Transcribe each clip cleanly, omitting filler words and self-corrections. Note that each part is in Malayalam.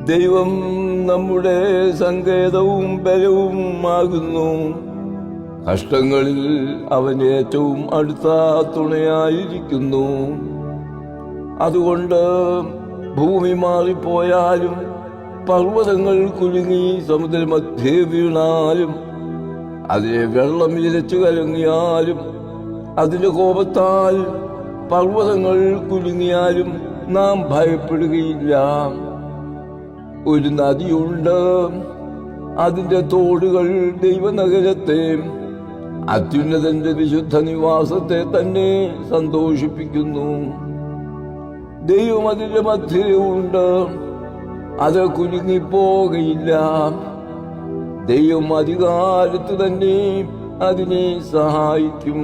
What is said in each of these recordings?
ദൈവം നമ്മുടെ സങ്കേതവും ബലവും ആകുന്നു. കഷ്ടങ്ങളിൽ അവൻ ഏറ്റവും അടുത്ത തുണയായിരിക്കുന്നു. അതുകൊണ്ട് ഭൂമി മാറിപ്പോയാലും പർവ്വതങ്ങൾ കുലുങ്ങി സമുദ്രമധ്യേ വീണാലും അതിനെ വെള്ളം ഇരച്ചു കലങ്ങിയാലും അതിന്റെ കോപത്താൽ പർവ്വതങ്ങൾ കുലുങ്ങിയാലും നാം ഭയപ്പെടുകയില്ല. ഒരു നദിയുണ്ട്, അതിന്റെ തോടുകൾ ദൈവനഗരത്തെ, അത്യുന്നതന്റെ വിശുദ്ധ നിവാസത്തെ തന്നെ സന്തോഷിപ്പിക്കുന്നു. ദൈവം അതിന്റെ മധ്യയുണ്ട്, അത് കുലുങ്ങിപ്പോകയില്ല. ദൈവം അധികാരത്ത് തന്നെ അതിനെ സഹായിക്കും.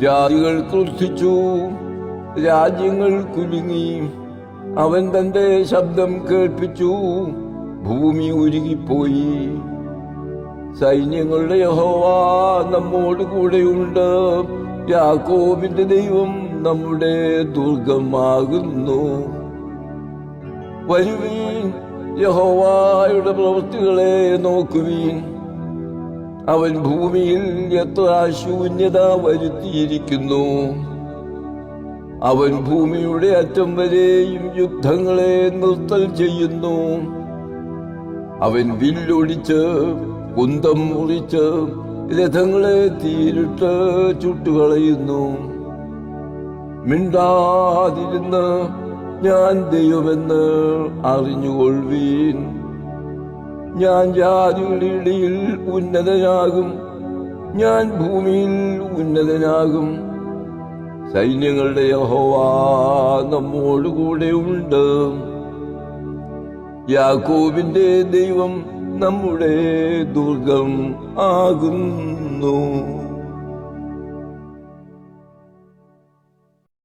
ജാതികൾ ക്രുദ്ധിച്ചു, രാജ്യങ്ങൾ കുലുങ്ങി. അവൻ തന്റെ ശബ്ദം കേൾപ്പിച്ചു, ഭൂമി ഉരുകിപ്പോയി. സൈന്യങ്ങളുടെ യഹോവ നമ്മോട് കൂടെയുണ്ട്. യാക്കോബിന്റെ ദൈവം നമ്മുടെ ദുർഗമാകുന്നു. വരുവീൻ, യഹോവയുടെ പ്രവൃത്തികളെ നോക്കുവീൻ. അവൻ ഭൂമിയിൽ എത്ര ശൂന്യത വരുത്തിയിരിക്കുന്നു. അവൻ ഭൂമിയുടെ അറ്റം വരെയും യുദ്ധങ്ങളെ നിർത്തൽ ചെയ്യുന്നു. അവൻ വില്ലൊടിച്ച് കുന്തം മുറിച്ച് രഥങ്ങളെ തീരിട്ട് ചുട്ടുകളയുന്നു. മിണ്ടാതിരുന്ന് ഞാൻ ദൈവമെന്ന് അറിഞ്ഞുകൊള്ളുവീൻ. ഞാൻ ജാതികളുടെ ഇടയിൽ ഉന്നതനാകും, ഞാൻ ഭൂമിയിൽ ഉന്നതനാകും. സൈന്യങ്ങളുടെ യഹോവ നമ്മോട് കൂടെയുണ്ട്. യാക്കോബിന്റെ ദൈവം നമ്മുടെ ദുർഗം ആകുന്നു.